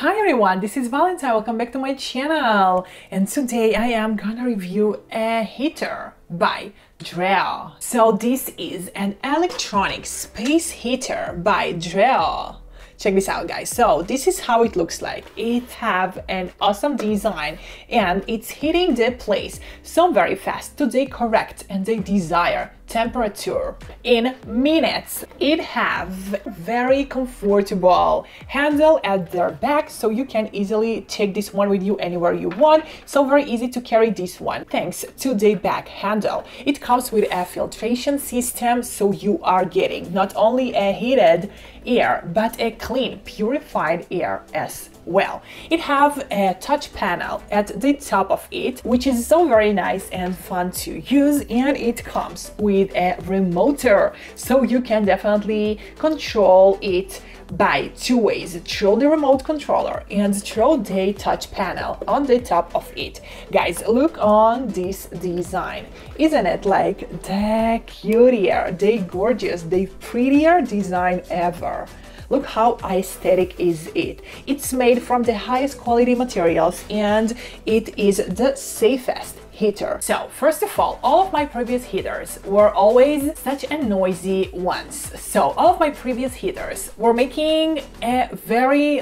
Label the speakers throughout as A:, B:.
A: Hi everyone, this is Valentine. Welcome back to my channel. And today I am gonna review a heater by Drell. So this is an electronic space heater by Drell. Check this out, guys. So this is how it looks like. It have an awesome design and it's heating the place so very fast to the correct and the desired temperature in minutes. It have very comfortable handle at their back, so you can easily take this one with you anywhere you want. So very easy to carry this one thanks to the back handle. It comes with a filtration system, so you are getting not only a heated air but a clean purified air as well. It have a touch panel at the top of it, which is so very nice and fun to use, and it comes with a remoter, so you can definitely control it by two ways, through the remote controller and through the touch panel on the top of it. Guys, look on this design. Isn't it like the cutier, the gorgeous, the prettier design ever? Look how aesthetic is it. It's made from the highest quality materials and it is the safest heater. So first of all of my previous heaters were always such a noisy ones. So all of my previous heaters were making a very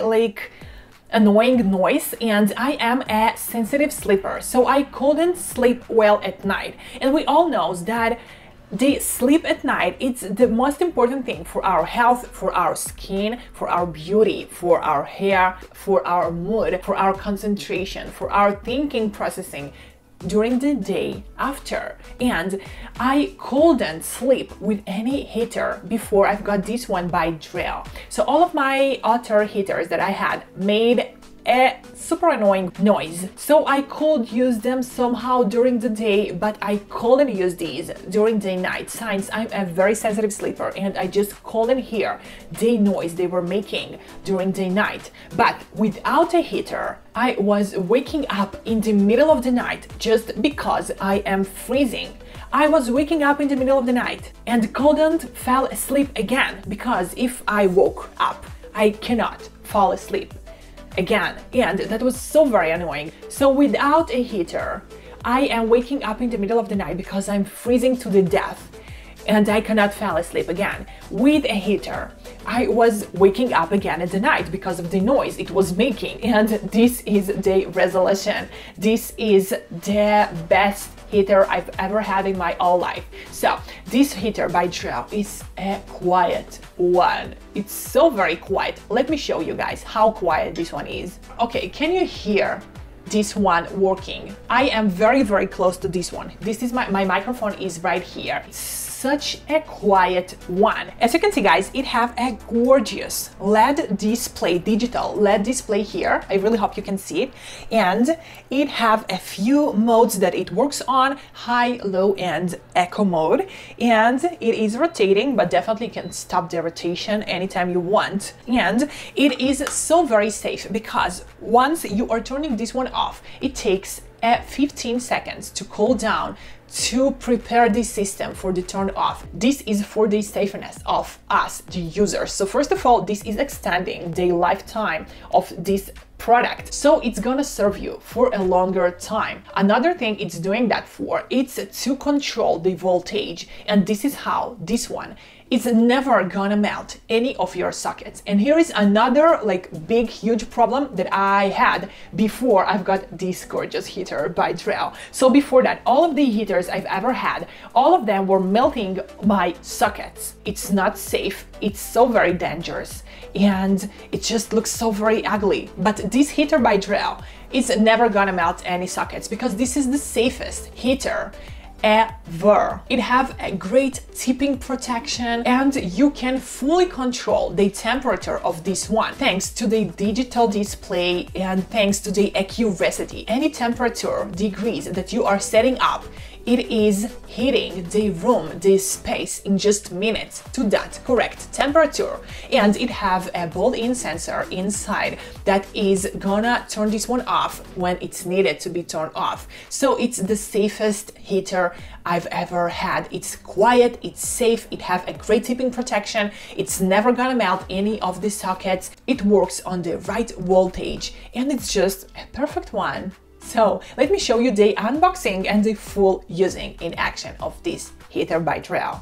A: annoying noise, and I am a sensitive sleeper, so I couldn't sleep well at night. And we all know that the sleep at night, it's the most important thing for our health, for our skin, for our beauty, for our hair, for our mood, for our concentration, for our thinking processing during the day after. And I couldn't sleep with any heater before I've got this one by Drell. So all of my other heaters that I had made a super annoying noise, so I could use them somehow during the day, but I couldn't use these during the night since I'm a very sensitive sleeper and I just couldn't hear the noise they were making during the night. But without a heater, I was waking up in the middle of the night just because I am freezing. I was waking up in the middle of the night and couldn't fall asleep again, because if I woke up, I cannot fall asleep again, and that was so very annoying. So without a heater, I am waking up in the middle of the night because I'm freezing to the death and I cannot fall asleep again. With a heater, I was waking up again at the night because of the noise it was making, and this is the resolution. This is the best heater I've ever had in my whole life. So this heater by Drell is a quiet one. It's so very quiet. Let me show you guys how quiet this one is. Okay, can you hear this one working? I am very close to this one. This is my microphone is right here. It's such a quiet one. As you can see, guys, it have a gorgeous LED display, digital LED display here. I really hope you can see it. And it have a few modes that it works on: high, low, and eco mode. And it is rotating, but definitely can stop the rotation anytime you want. And it is so very safe because once you are turning this one off, it takes 15 seconds to cool down to prepare the system for the turn off. This is for the safeness of us, the users. So first of all, this is extending the lifetime of this product, so it's gonna serve you for a longer time. Another thing it's doing that for, it's to control the voltage, and this is how this one is never gonna melt any of your sockets. And here is another big huge problem that I had before I've got this gorgeous heater by Drell. So before that, all of the heaters I've ever had, all of them were melting my sockets. It's not safe, it's so very dangerous, and it just looks so very ugly. But this heater by Drell is never gonna melt any sockets because this is the safest heater ever. It have a great tipping protection, and you can fully control the temperature of this one thanks to the digital display and thanks to the accuracy. Any temperature degrees that you are setting up, It is heating the room, the space in just minutes to that correct temperature. And it have a built-in sensor inside that is gonna turn this one off when it's needed to be turned off. So it's the safest heater I've ever had. It's quiet, it's safe, it have a great heating protection, it's never gonna melt any of the sockets, it works on the right voltage, and it's just a perfect one. So let me show you the unboxing and the full using in action of this heater by Drell.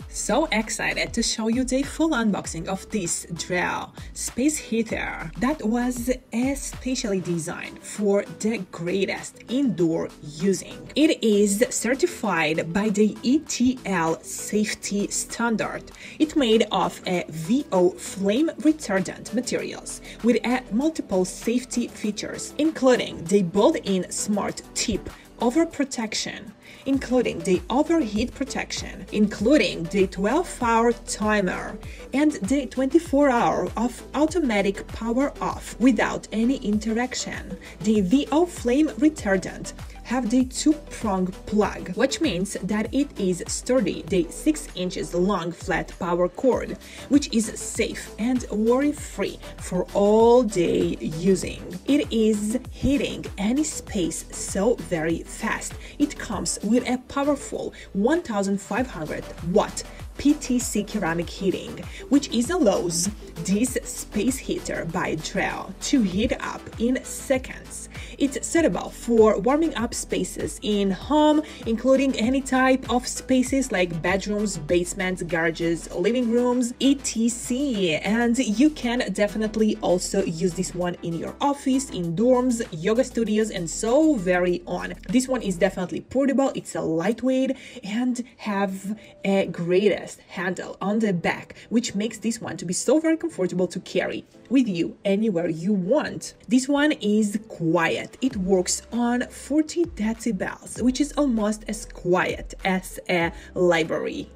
A: So excited to show you the full unboxing of this Drell space heater that was especially designed for the greatest indoor using. It is certified by the ETL safety standard. It's made of a VO flame retardant materials with multiple safety features, including the built-in smart tip overprotection, including the overheat protection, including the 12-hour timer, and the 24-hour of automatic power off without any interaction. The VO flame retardant have the two-prong plug, which means that it is sturdy, the 6 inches long flat power cord, which is safe and worry-free for all day using. It is heating any space so very fast. It comes with a powerful 1500 watt PTC ceramic heating, which is allows this space heater by Drell to heat up in seconds. It's suitable for warming up spaces in home, including any type of spaces like bedrooms, basements, garages, living rooms, etc. And you can definitely also use this one in your office, in dorms, yoga studios, and so very on. This one is definitely portable, it's a lightweight, and have a greatest handle on the back, which makes this one to be so very comfortable to carry with you anywhere you want. This one is quiet. It works on 40 decibels, which is almost as quiet as a library.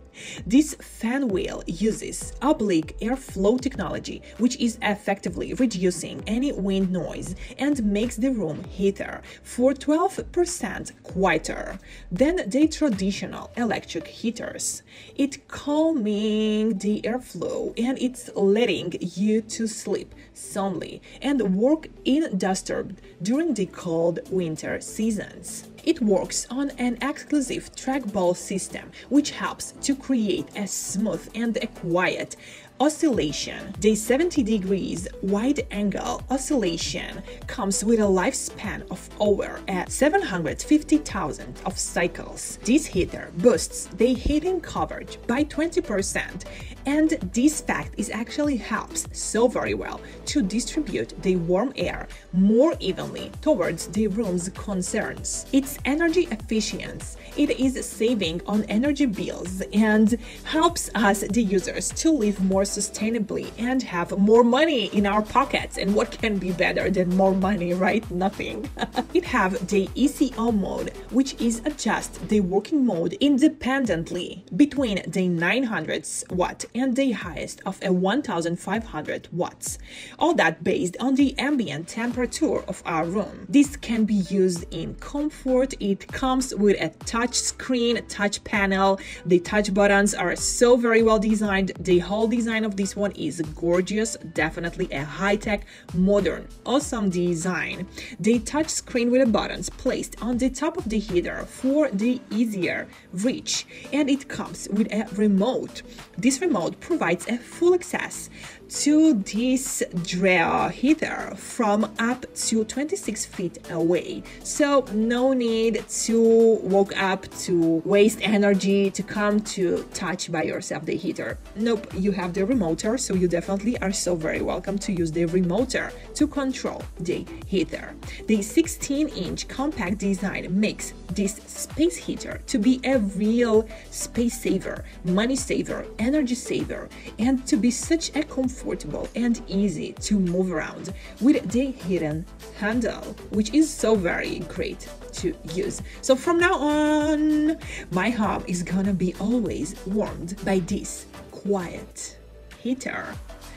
A: This fan wheel uses oblique airflow technology, which is effectively reducing any wind noise and makes the room heater for 12% quieter than the traditional electric heaters. It's calming the airflow and it's letting you to sleep soundly and work undisturbed during the cold winter seasons. It works on an exclusive trackball system, which helps to create a smooth and a quiet oscillation. The 70 degrees wide angle oscillation comes with a lifespan of over 750,000 of cycles. This heater boosts the heating coverage by 20%, and this fact is actually helps so very well to distribute the warm air more evenly towards the room's concerns. Its energy efficiency, it is saving on energy bills and helps us, the users, to live more sustainably and have more money in our pockets. And what can be better than more money, right? Nothing. It have the ECO mode, which is adjust the working mode independently between the 900 watt and the highest of a 1500 watts. All that based on the ambient temperature of our room. This can be used in comfort. It comes with a touch screen, touch panel. The touch buttons are so very well designed. The whole design of this one is gorgeous, definitely a high-tech, modern, awesome design. The touch screen with the buttons placed on the top of the heater for the easier reach, and it comes with a remote. This remote provides a full access to this Drell heater from up to 26 feet away. So no need to walk up to waste energy to come to touch by yourself the heater. Nope, you have the remoter, so you definitely are so very welcome to use the remoter to control the heater. The 16-inch compact design makes this space heater to be a real space saver, money saver, energy saver, and to be such a comfortable and easy to move around with the hidden handle, which is so very great to use. So from now on, my home is gonna be always warmed by this quiet heater.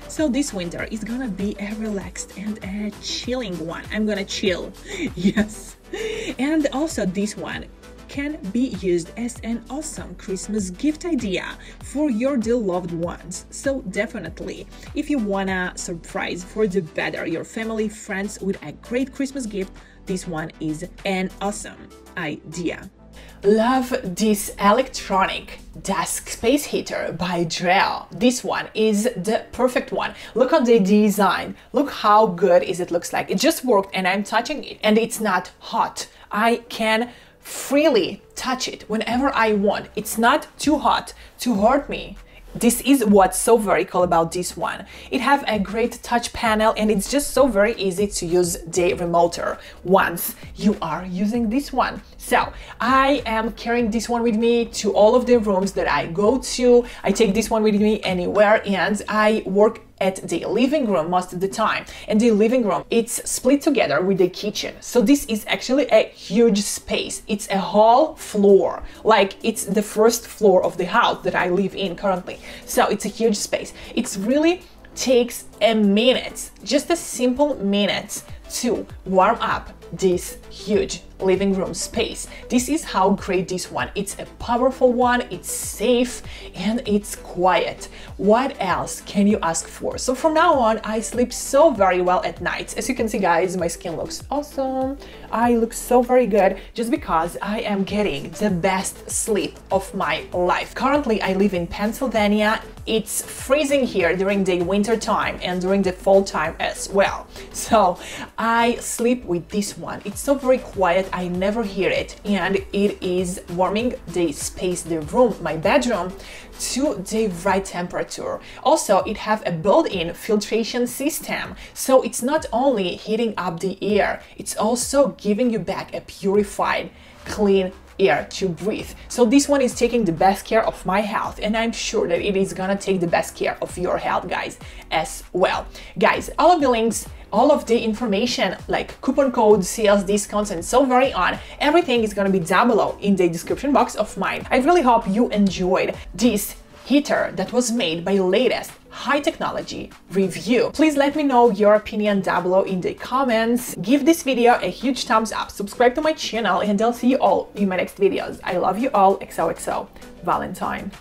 A: So this winter is gonna be a relaxed and a chilling one. I'm gonna chill, yes. And also this one can be used as an awesome Christmas gift idea for your dear loved ones. So definitely, if you wanna surprise for the better your family, friends with a great Christmas gift, this one is an awesome idea. Love this electronic desk space heater by Drell. This one is the perfect one. Look at the design. Look how good it looks like. It just worked and I'm touching it and it's not hot. I can freely touch it whenever I want. It's not too hot to hurt me. This is what's so very cool about this one. It have a great touch panel and it's just so very easy to use the remoter once you are using this one. So I am carrying this one with me to all of the rooms that I go to. I take this one with me anywhere and I work at the living room most of the time. And the living room, it's split together with the kitchen. So this is actually a huge space. It's a whole floor, like it's the first floor of the house that I live in currently. So it's a huge space. It's really takes a minute, just a simple minute to warm up this huge living room space. This is how great this one. It's a powerful one, it's safe, and it's quiet. What else can you ask for? So from now on, I sleep so very well at night. As you can see, guys, my skin looks awesome. I look so very good just because I am getting the best sleep of my life. Currently, I live in Pennsylvania. It's freezing here during the winter time and during the fall time as well. So I sleep with this one. It's so very quiet. I never hear it, and it is warming the space, the room, my bedroom, to the right temperature. Also, it have a built-in filtration system, so it's not only heating up the air, it's also giving you back a purified, clean air to breathe. So this one is taking the best care of my health, and I'm sure that it is gonna take the best care of your health, guys, as well. Guys, all of the links, all of the information like coupon codes, sales, discounts, and so very on, everything is gonna be down below in the description box of mine. I really hope you enjoyed this heater that was made by latest high technology review. Please let me know your opinion down below in the comments. Give this video a huge thumbs up, subscribe to my channel, and I'll see you all in my next videos. I love you all. XOXO Valentine.